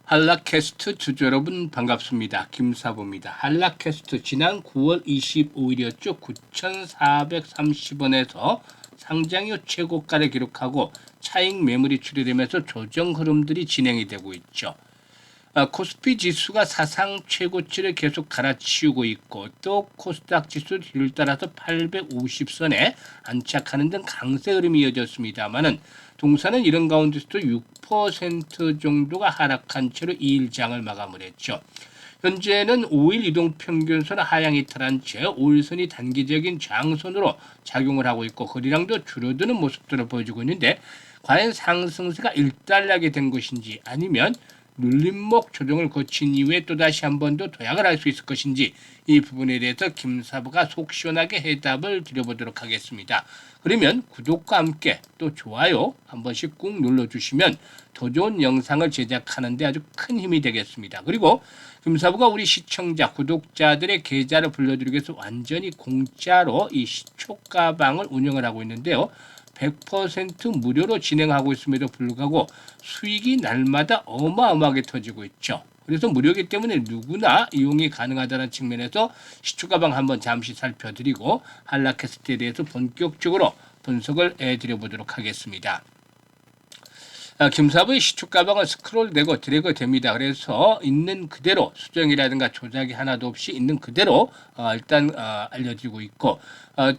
한라캐스트 주주 여러분 반갑습니다. 김사부입니다. 한라캐스트 지난 9월 25일이었죠. 9,430원에서 상장 이후 최고가를 기록하고 차익 매물이 출현되면서 조정 흐름들이 진행이 되고 있죠. 코스피 지수가 사상 최고치를 계속 갈아치우고 있고 또 코스닥 지수 뒤를 따라서 850선에 안착하는 등 강세 흐름이 이어졌습니다만은 동사는 이런 가운데서도 6% 정도가 하락한 채로 2일장을 마감을 했죠. 현재는 5일 이동평균선 하향 이탈한 채 5일선이 단기적인 장선으로 작용을 하고 있고 거래량도 줄어드는 모습들을 보여주고 있는데 과연 상승세가 일단락이 된 것인지 아니면 눌림목 조정을 거친 이후에 또다시 한 번 더 도약을 할 수 있을 것인지 이 부분에 대해서 김사부가 속 시원하게 해답을 드려보도록 하겠습니다. 그러면 구독과 함께 또 좋아요 한 번씩 꾹 눌러주시면 더 좋은 영상을 제작하는 데 아주 큰 힘이 되겠습니다. 그리고 김사부가 우리 시청자, 구독자들의 계좌를 불러드리기 위해서 완전히 공짜로 이 시초가방을 운영을 하고 있는데요. 100% 무료로 진행하고 있음에도 불구하고 수익이 날마다 어마어마하게 터지고 있죠. 그래서 무료이기 때문에 누구나 이용이 가능하다는 측면에서 시초가방 한번 잠시 살펴드리고 한라캐스트에 대해서 본격적으로 분석을 해드려보도록 하겠습니다. 김사부의 시초가방은 스크롤되고 드래그 됩니다. 그래서 있는 그대로 수정이라든가 조작이 하나도 없이 있는 그대로 일단 알려지고 있고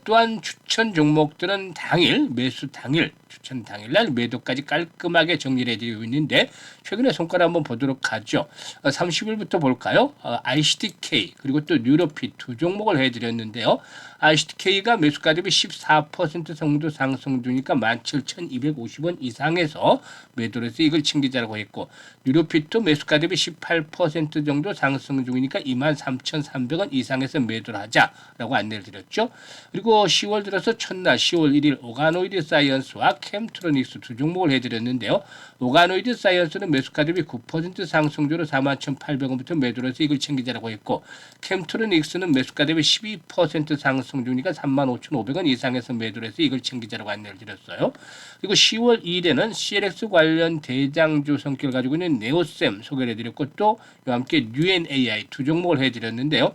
또한 추천 종목들은 당일 매수 당일 추천 당일날 매도까지 깔끔하게 정리를 해드리고 있는데 최근에 손가락 한번 보도록 하죠. 30일부터 볼까요? ICTK 그리고 또 뉴로핏 두 종목을 해드렸는데요. ICTK가 매수가 대비 14% 정도 상승 중이니까 17,250원 이상에서 매도를 해서 이걸 챙기자라고 했고 뉴로핏도 매수가 대비 18% 정도 상승 중이니까 23,300원 이상에서 매도를 하자라고 안내를 드렸죠. 그리고 10월 들어서 첫날 10월 1일 오가노이드 사이언스와 캠트로닉스 두 종목을 해드렸는데요. 오가노이드 사이언스는 매수가 대비 9% 상승주로 41,800원부터 매도를 해서 이걸 챙기자라고 했고 캠트로닉스는 매수가 대비 12% 상승 중이니까 35,500원 이상에서 매도를 해서 이걸 챙기자라고 안내를 드렸어요. 그리고 10월 2일에는 CLX 관련 대장주 성격을 가지고 있는 네오셈 소개를 해드렸고 또 이와 함께 뉴엔AI 두 종목을 해드렸는데요.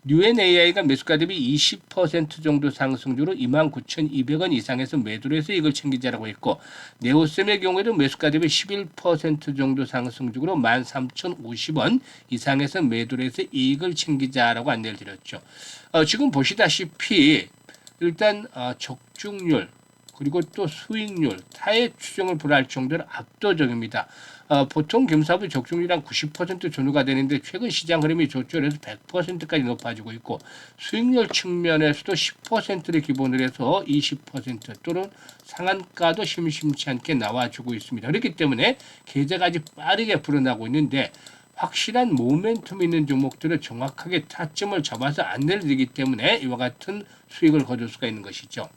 뉴엔AI가 매수가 대비 20% 정도 상승주로 29,200원 이상에서 매도를 해서 이걸 챙기자라고 했고 네오셈의 경우에도 매수가 대비 11% 정도 상승주로 13,050원 이상에서 매도를 해서 이익을 챙기자라고 안내를 드렸죠. 지금 보시다시피 일단 적중률 그리고 또 수익률, 타의 추정을 불허할 정도로 압도적입니다. 보통 김사부 적중률이 한 90% 전후가 되는데 최근 시장 흐름이 좋죠. 그래서 100%까지 높아지고 있고 수익률 측면에서도 10%를 기본으로 해서 20% 또는 상한가도 심심치 않게 나와주고 있습니다. 그렇기 때문에 계좌가 아주 빠르게 불어나고 있는데 확실한 모멘텀 있는 종목들을 정확하게 타점을 잡아서 안내를 드리기 때문에 이와 같은 수익을 거둘 수가 있는 것이죠.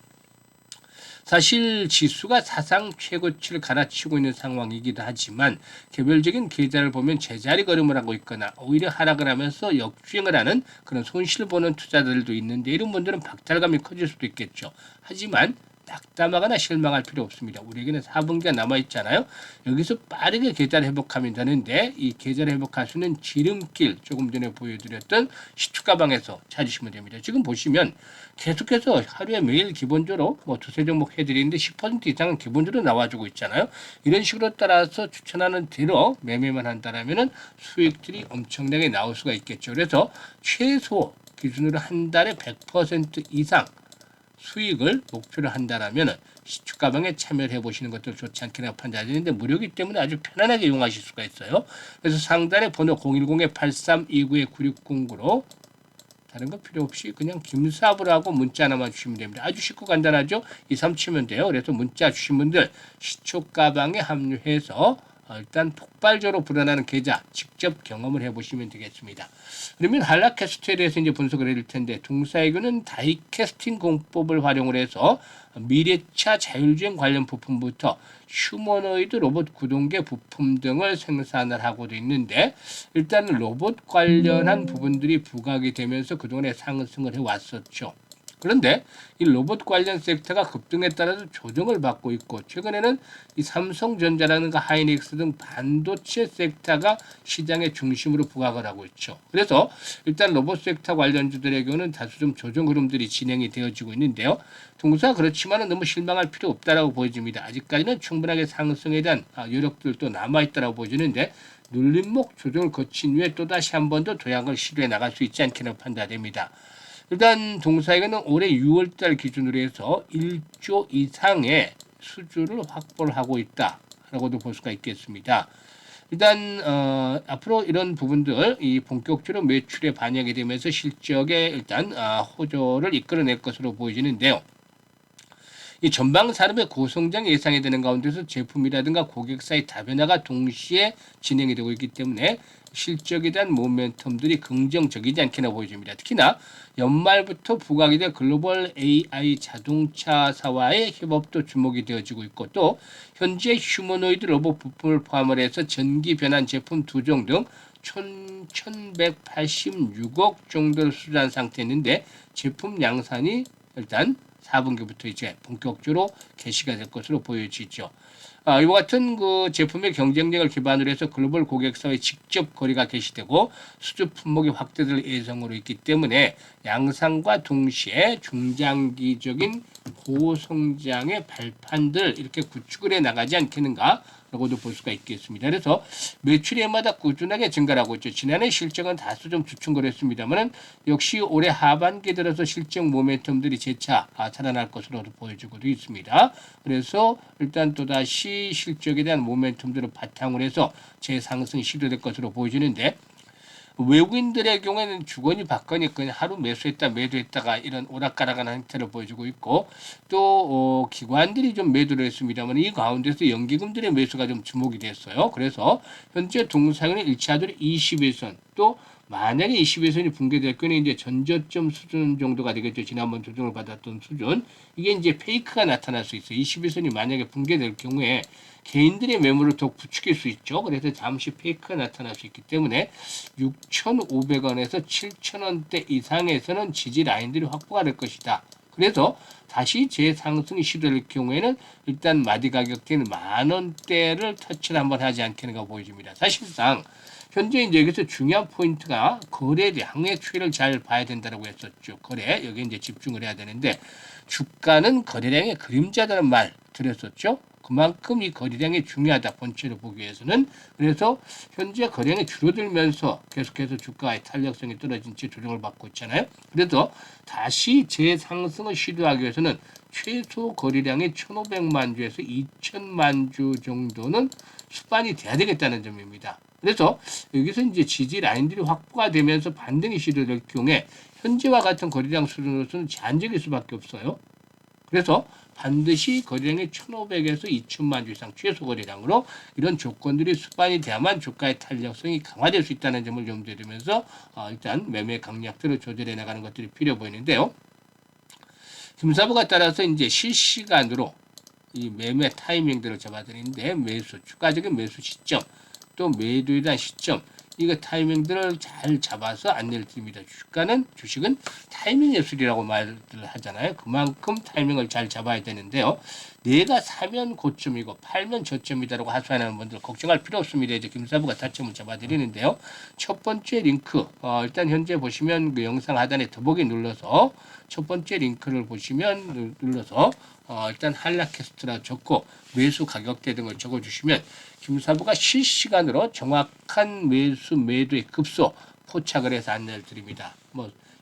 사실 지수가 사상 최고치를 갈아치우고 있는 상황이기도 하지만 개별적인 계좌를 보면 제자리 걸음을 하고 있거나 오히려 하락을 하면서 역주행을 하는 그런 손실을 보는 투자들도 있는데 이런 분들은 박탈감이 커질 수도 있겠죠. 하지만 낙담하거나 실망할 필요 없습니다. 우리에게는 4분기가 남아있잖아요. 여기서 빠르게 계좌를 회복하면 되는데 이 계좌를 회복할 수 있는 지름길 조금 전에 보여드렸던 시초가방에서 찾으시면 됩니다. 지금 보시면 계속해서 하루에 매일 기본적으로 두세 종목 해드리는데 10% 이상은 기본적으로 나와주고 있잖아요. 이런 식으로 따라서 추천하는 대로 매매만 한다면 수익들이 엄청나게 나올 수가 있겠죠. 그래서 최소 기준으로 한 달에 100% 이상 수익을 목표로 한다면 시초가방에 참여를 해보시는 것도 좋지 않겠나 판단되는데 무료이기 때문에 아주 편안하게 이용하실 수가 있어요. 그래서 상단에 번호 010-8329-9609로 다른 거 필요 없이 그냥 김사부라고 문자 하나만 주시면 됩니다. 아주 쉽고 간단하죠. 2, 3 치면 돼요. 그래서 문자 주신 분들 시초가방에 합류해서 일단 폭발적으로 불어나는 계좌 직접 경험을 해보시면 되겠습니다. 그러면 한라캐스트에 대해서 이제 분석을 해드릴 텐데 동사이교는 다이캐스팅 공법을 활용을 해서 미래차 자율주행 관련 부품부터 휴머노이드 로봇 구동계 부품 등을 생산을 하고도 있는데 일단 로봇 관련한 부분들이 부각이 되면서 그동안에 상승을 해왔었죠. 그런데 이 로봇 관련 섹터가 급등에 따라서 조정을 받고 있고 최근에는 이 삼성전자라든가 하이닉스 등 반도체 섹터가 시장의 중심으로 부각을 하고 있죠. 그래서 일단 로봇 섹터 관련주들의 경우는 다소 좀 조정 흐름들이 진행이 되어지고 있는데요. 동사 그렇지만은 너무 실망할 필요 없다라고 보여집니다. 아직까지는 충분하게 상승에 대한 여력들도 남아있다라고 보여지는데 눌림목 조정을 거친 후에 또다시 한 번 더 도약을 시도해 나갈 수 있지 않게는 판단됩니다. 일단 동사에게는 올해 6월달 기준으로 해서 1조 이상의 수주를 확보를 하고 있다라고도 볼 수가 있겠습니다. 일단 앞으로 이런 부분들 이 본격적으로 매출에 반영이 되면서 실적에 일단 호조를 이끌어낼 것으로 보여지는데요. 이 전방 산업의 고성장이 예상이 되는 가운데서 제품이라든가 고객사의 다변화가 동시에 진행이 되고 있기 때문에 실적에 대한 모멘텀들이 긍정적이지 않게나 보여집니다. 특히나 연말부터 부각이 될 글로벌 AI 자동차사와의 협업도 주목이 되어지고 있고 또 현재 휴머노이드 로봇 부품을 포함을 해서 전기 변환 제품 2종 등 1186억 정도를 수주한 상태인데 제품 양산이 일단 4분기부터 이제 본격적으로 개시가 될 것으로 보여지죠. 이와 같은 그 제품의 경쟁력을 기반으로 해서 글로벌 고객사의 직접 거래가 개시되고 수주 품목이 확대될 예정으로 있기 때문에 양상과 동시에 중장기적인 고성장의 발판들 이렇게 구축을 해 나가지 않겠는가? 라고도 볼 수가 있겠습니다. 그래서 매출이 해마다 꾸준하게 증가를 하고 있죠. 지난해 실적은 다소 좀 주춤거렸습니다만 역시 올해 하반기 들어서 실적 모멘텀들이 재차 살아날 것으로 보여지고도 있습니다. 그래서 일단 또다시 실적에 대한 모멘텀들을 바탕으로 해서 재상승이 시도될 것으로 보여지는데 외국인들의 경우에는 주거니 받거니 그냥 하루 매수했다 매도했다가 이런 오락가락한 형태를 보여주고 있고 또 기관들이 좀 매도를 했습니다만 이 가운데서 연기금들의 매수가 좀 주목이 됐어요. 그래서 현재 동사에는 1차들이 21선 또 만약에 21선이 붕괴될 경우에 이제 전저점 수준 정도가 되겠죠. 지난번 조정을 받았던 수준. 이게 이제 페이크가 나타날 수 있어요. 21선이 만약에 붕괴될 경우에 개인들의 매물을 더 부추길 수 있죠. 그래서 잠시 페이크가 나타날 수 있기 때문에 6,500원에서 7,000원대 이상에서는 지지 라인들이 확보가 될 것이다. 그래서 다시 재상승이 시도될 경우에는 일단 마디 가격대는 10,000원대를 터치를 한번 하지 않겠는가 보여집니다. 사실상 현재 이제 여기서 중요한 포인트가 거래량의 추이를 잘 봐야 된다고 했었죠. 거래 여기 이제 집중을 해야 되는데 주가는 거래량의 그림자라는 말 드렸었죠. 그만큼 이 거래량이 중요하다. 본체로 보기 위해서는. 그래서 현재 거래량이 줄어들면서 계속해서 주가의 탄력성이 떨어진 채 조정을 받고 있잖아요. 그래서 다시 재상승을 시도하기 위해서는 최소 거래량이 1,500만 주에서 2,000만 주 정도는 수반이 돼야 되겠다는 점입니다. 그래서 여기서 이제 지지 라인들이 확보가 되면서 반등이 시도될 경우에 현재와 같은 거래량 수준으로서는 제한적일 수밖에 없어요. 그래서 반드시 거래량이 1,500에서 2,000만 주 이상 최소 거래량으로 이런 조건들이 수반이 돼야만 주가의 탄력성이 강화될 수 있다는 점을 염두에 두면서 일단 매매 강약들을 조절해 나가는 것들이 필요해 보이는데요. 김사부가 따라서 이제 실시간으로 이 매매 타이밍들을 잡아드리는데 매수, 추가적인 매수 시점, 또 매도에 대한 시점, 이거 타이밍들을 잘 잡아서 안내를 드립니다. 주식은 타이밍 예술이라고 말을 하잖아요. 그만큼 타이밍을 잘 잡아야 되는데요. 내가 사면 고점이고 팔면 저점이다라고 하소연하는 분들 걱정할 필요 없습니다. 이제 김사부가 타점을 잡아드리는데요. 첫 번째 링크, 일단 현재 보시면 그 영상 하단에 더보기 눌러서 첫 번째 링크를 보시면 눌러서 일단 한라캐스트라 적고 매수 가격대 등을 적어주시면 김사부가 실시간으로 정확한 매수 매도의 급소 포착을 해서 안내를 드립니다.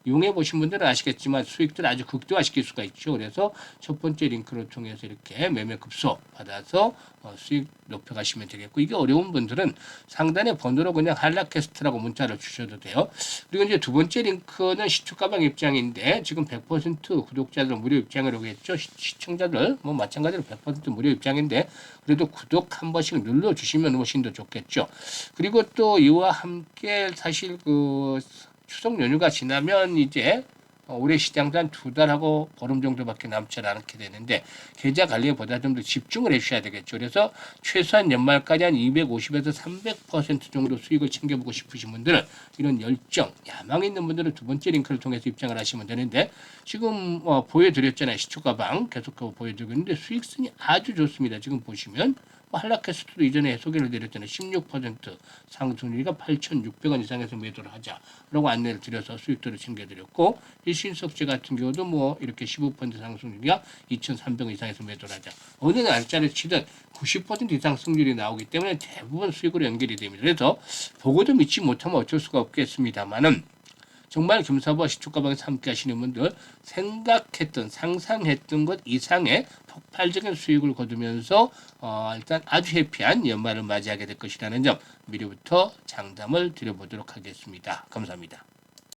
이용해 보신 분들은 아시겠지만 수익들 아주 극대화시킬 수가 있죠. 그래서 첫 번째 링크를 통해서 이렇게 매매 급소 받아서 수익 높여가시면 되겠고 이게 어려운 분들은 상단에 번호로 그냥 한라캐스트라고 문자를 주셔도 돼요. 그리고 이제 두 번째 링크는 시초가방 입장인데 지금 100% 구독자들 무료 입장이라고 했죠. 시청자들 마찬가지로 100% 무료 입장인데 그래도 구독 한 번씩 눌러주시면 훨씬 더 좋겠죠. 그리고 또 이와 함께 사실 그 추석 연휴가 지나면 이제 올해 시장도 한 2달하고 보름 정도밖에 남지 않게 되는데 계좌 관리에 보다 좀 더 집중을 해주셔야 되겠죠. 그래서 최소한 연말까지 한 250에서 300% 정도 수익을 챙겨보고 싶으신 분들은 이런 열정, 야망 있는 분들은 두 번째 링크를 통해서 입장을 하시면 되는데 지금 보여드렸잖아요. 시초가방 계속 보여드리고 있는데 수익성이 아주 좋습니다. 지금 보시면 한라캐스트도 이전에 소개를 드렸잖아요. 16% 상승률이가 8,600원 이상에서 매도를 하자라고 안내를 드려서 수익도를 챙겨드렸고 이 신석재 같은 경우도 뭐 이렇게 15% 상승률이가 2,300원 이상에서 매도를 하자. 어느 날짜를 치든 90% 이상 승률이 나오기 때문에 대부분 수익으로 연결이 됩니다. 그래서 보고도 믿지 못하면 어쩔 수가 없겠습니다만은 정말 금사부와 시초가방에서 함께 하시는 분들 생각했던 상상했던 것 이상의 폭발적인 수익을 거두면서 일단 아주 해피한 연말을 맞이하게 될 것이라는 점 미리부터 장담을 드려보도록 하겠습니다. 감사합니다.